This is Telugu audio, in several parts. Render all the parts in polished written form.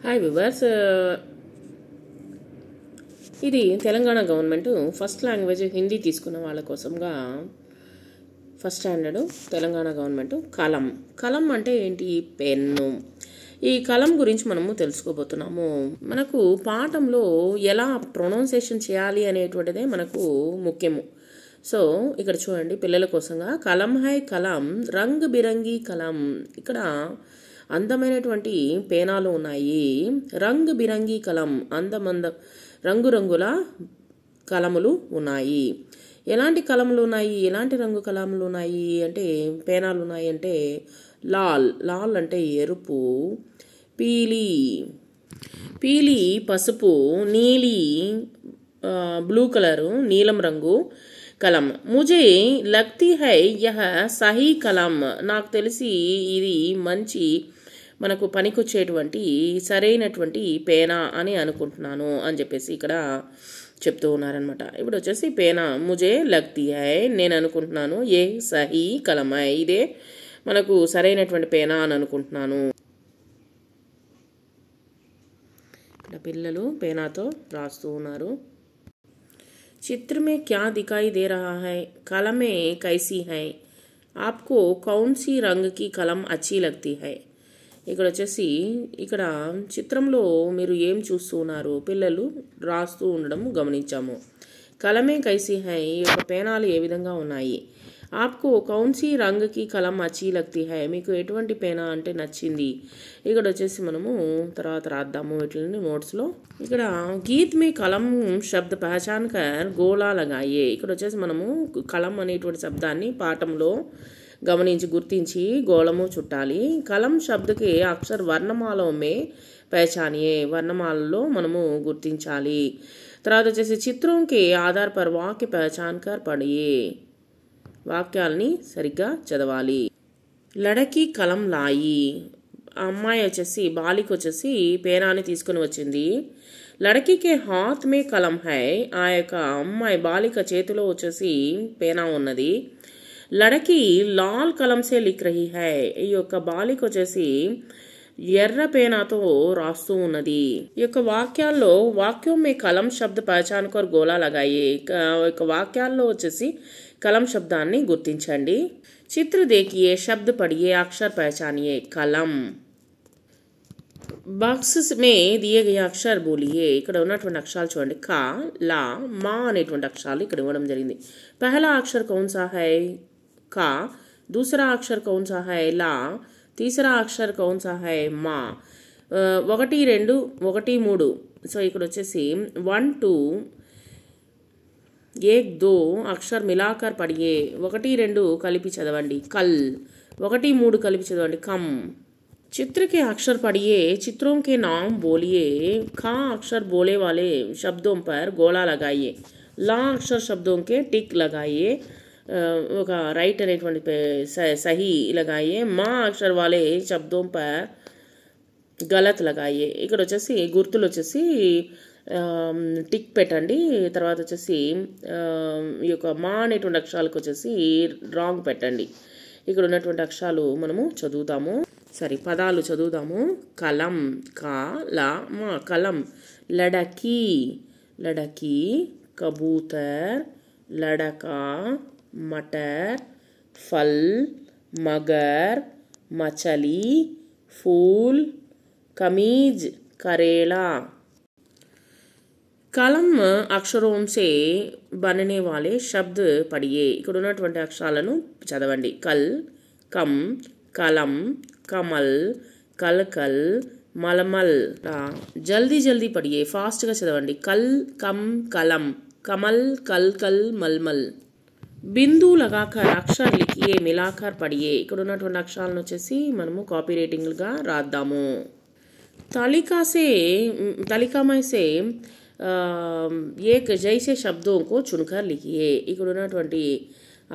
హాయ్ వివర్స్, ఇది Telangana government first language Hindi తీసుకున్న వాళ్ళ కోసంగా ఫస్ట్ స్టాండర్డ్ తెలంగాణ గవర్నమెంట్ కలం. కలం అంటే ఏంటి? పెన్ను. ఈ కలం గురించి మనము తెలుసుకోబోతున్నాము. మనకు పాఠంలో ఎలా ప్రొనౌన్సియేషన్ చేయాలి అనేటువంటిదే మనకు ముఖ్యము. సో ఇక్కడ చూడండి, పిల్లల కోసంగా కలం హై కలం, రంగ్ బిరంగి కలం. ఇక్కడ అందమైనటువంటి పేనాలు ఉన్నాయి. రంగ్ బిరంగి కలం, రంగురంగుల కలములు ఉన్నాయి. ఎలాంటి కలములు ఉన్నాయి, ఎలాంటి రంగు కలములు ఉన్నాయి అంటే, పేనాలు ఉన్నాయి అంటే లాల్ అంటే ఎరుపు, పీలి పసుపు, నీలి బ్లూ కలరు నీలం రంగు కలం. ముజే లగ్తీ హై యహ సహీ కలం. నాకు తెలిసి ఇది మంచి మనకు పనికొచ్చేటువంటి సరైనటువంటి పేనా అని అనుకుంటున్నాను అని చెప్పేసి ఇక్కడ చెప్తూ ఉన్నారనమాట. ఇప్పుడు వచ్చేసి పేనా ముజే లగ్తీ హై, నేను అనుకుంటున్నాను. ఏ సహీ కలం హై, ఇదే మనకు సరైనటువంటి పేనా అని అనుకుంటున్నాను. ఇక్కడ పిల్లలు పేనాతో రాస్తూ ఉన్నారు. चित्र में क्या दिखाई दे रहा है? कलमें कैसी हैं? आपको कौन सी रंग की कलम अच्छी लगती है? ఇక్కడ వచ్చేసి ఇక్కడ చిత్రంలో మీరు ఏం చూస్తూ ఉన్నారు? పిల్లలు రాస్తూ ఉండడం గమనించాము. కలమే కైసీ హై, ఈ యొక్క పేనాలు ఏ విధంగా ఉన్నాయి. ఆప్కో కౌన్సీ రంగుకి కలం అచ్చి లగ్తీ హై, మీకు ఎటువంటి పేనా అంటే నచ్చింది. ఇక్కడ వచ్చేసి మనము తర్వాత రాద్దాము వీటిని నోట్స్లో. ఇక్కడ గీత్ మీ కలం శబ్ద పహచాన్ కర్ గోళా లగాయే. ఇక్కడ వచ్చేసి మనము కలం అనేటువంటి శబ్దాన్ని పాఠంలో గమనించి గుర్తించి గోళము చుట్టాలి. కలం శబ్దకి అక్షర్ వర్ణమాలమే పహచానియే, వర్ణమాలలో మనము గుర్తించాలి. తర్వాత వచ్చేసి చిత్రంకి ఆధార్ పర్ వాక్య పహచాన్ కర్ పడియే, వాక్యాలని సరిగ్గా చదవాలి. లడకి కలం లాయి, అమ్మాయి వచ్చేసి బాలిక వచ్చేసి పేనాని తీసుకుని వచ్చింది. లడకీకే హాత్ మే కలం హై, ఆ యొక్క అమ్మాయి బాలిక చేతిలో వచ్చేసి పేనా ఉన్నది. లడకి లాల్ కలం సే లిఖ్ రహీ హై, ఈ యొక్క బాలిక వచ్చేసి ఎర్ర పేనాతో రాస్తూ ఉన్నది. ఈ యొక్క వాక్యాల్లో వాక్యం మే కలం శబ్ద పహచాన్ కర్ గోళా లగాయే, యొక్క వాక్యాల్లో వచ్చేసి కలం శబ్దాన్ని గుర్తించండి. చిత్ర దేఖియే, శబ్ద పడియే, అక్షర్ పహచానియే. కలం బాక్సెస్ మే దియే గయే అక్షర్ బోలియే. ఇక్కడ ఉన్నటువంటి అక్షరాలు చూడండి. కా, లా, మా అనేటువంటి అక్షరాలు ఇక్కడ ఇవ్వడం జరిగింది. పహలా అక్షర్ కౌన్ సా హై? కా. దూసరా అక్షర్ కౌన్ సా హై? లా. తీసరా అక్షర్ కౌన్ సా హై? మా. 1, 2, 1, 3. సో ఇక్కడ వచ్చేసి 1, 2, 1, 2 అక్షర్ మిలాకర్ పడియే. 1, 2 కలిపి చదవండి. కల్. 1, 3 కలిపి చదవండి. కమ్. चित्र के अक्षर पढ़िए, चित्रों के नाम बोलिए. खा अक्षर बोले वाले शब्दों पर गोला लगाइए. ला अक्षर शब्दों के टिक लगाइए, ఒక రైట్ అనేటువంటి సహీ लगाइए. మా అక్షర్ వాలే శబ్దోं पर గలత్ लगाइए. ఇక్కడ వచ్చేసి గుర్తులు వచ్చేసి టిక్ పెట్టండి. తర్వాత వచ్చేసి ఈ యొక్క మా అనేటువంటి అక్షరాలకు వచ్చేసి రాంగ్ పెట్టండి. ఇక్కడ ఉన్నటువంటి అక్షరాలు మనము చదువుతాము. సరే, పదాలు చదువుదాము. కలం, కా, లా, మా. కలం లడకి, లడకి, కబూతర్, లడకా, మటర్, ఫల్, మగర్, మచలి, फूल, कमीज, करेला. కలం అక్షరం సే बनने वाले शब्द पढ़िए. ఇక్కడ ఉన్నటువంటి అక్షరాలను చదవండి. కల్, కమ్, కలం, కమల్, కల్కల్, మలమల్. జల్దీ జల్దీ పడియే, ఫాస్ట్గా చదవండి. కల్, కమ్, కలం, కమల్, కల్కల్, మల్మల్. బిందు లగాకర్ అక్షర్ లిఖియే, మిలాకర్ పడియే. ఇక్కడ ఉన్నటువంటి అక్షరాలను వచ్చేసి మనము కాపీ రైటింగ్గా రాద్దాము. तालिका में से एक जैसे शब्दों को चुनकर लिखिए. ఇక్కడ ఉన్నటువంటి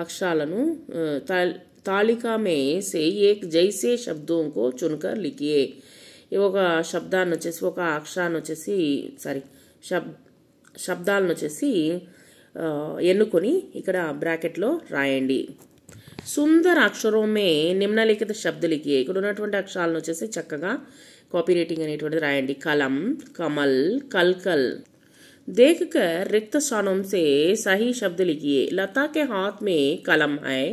అక్షరాలను तालिका में से एक जैसे शब्दों को चुनकर लिखिए. ఒక శబ్దాన్ని వచ్చేసి ఒక అక్షరాన్ని వచ్చేసి శబ్దాలను వచ్చేసి ఎన్నుకొని ఇక్కడ బ్రాకెట్లో రాయండి. సుందర అక్షరం మే నిమ్నలిఖిత శబ్ద లిఖియే. ఇక్కడ ఉన్నటువంటి అక్షరాలను వచ్చేసి చక్కగా కాపీ రేటింగ్ అనేటువంటిది రాయండి. కలం, కమల్, కల్కల్. देखकर रिक्त स्थानों से सही शब्द लिखिए. लता के हाथ में कलम है.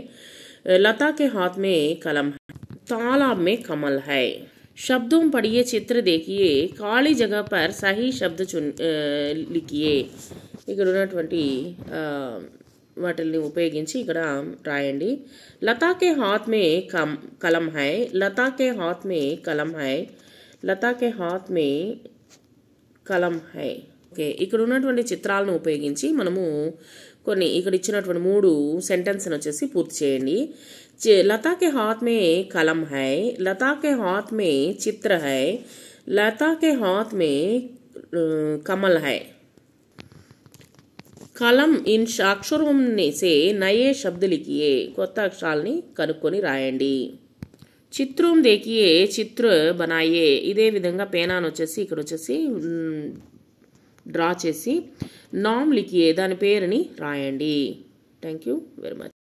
लता के हाथ में कलम है. तालाब में कमल है. शब्दों पढ़िए, चित्र देखिए, खाली जगह पर सही शब्द लिखिए. ఇక్కడ ఉన్నటువంటి వాటిని ఉపయోగించి ఇక్కడ రాయండి. లతా కే హాత్ మే కలం హై. లతా కే హాత్ మే కలం హై. లతా కే హాత్ మే కలం హై. ఓకే, ఇక్కడ ఉన్నటువంటి చిత్రాలను ఉపయోగించి మనము కొన్ని ఇక్కడ ఇచ్చినటువంటి 3 సెంటెన్స్ని వచ్చేసి పూర్తి చేయండి. లతా కే హాత్ మే కలం హై. లతా కే హాత్ మే చిత్ర హై. లతా కే హాత్ మే కమల్ హై. కలం ఇన్ అక్షరం సే నయే శబ్ద లిఖియే. కొత్త అక్షరాలని కనుక్కొని రాయండి. చిత్రం దేకియే, చిత్ర బనాయే. ఇదే విధంగా పేనాను వచ్చేసి ఇక్కడ వచ్చేసి డ్రా చేసి నామ్ లిఖియే, దాని పేరుని రాయండి. Thank you very much.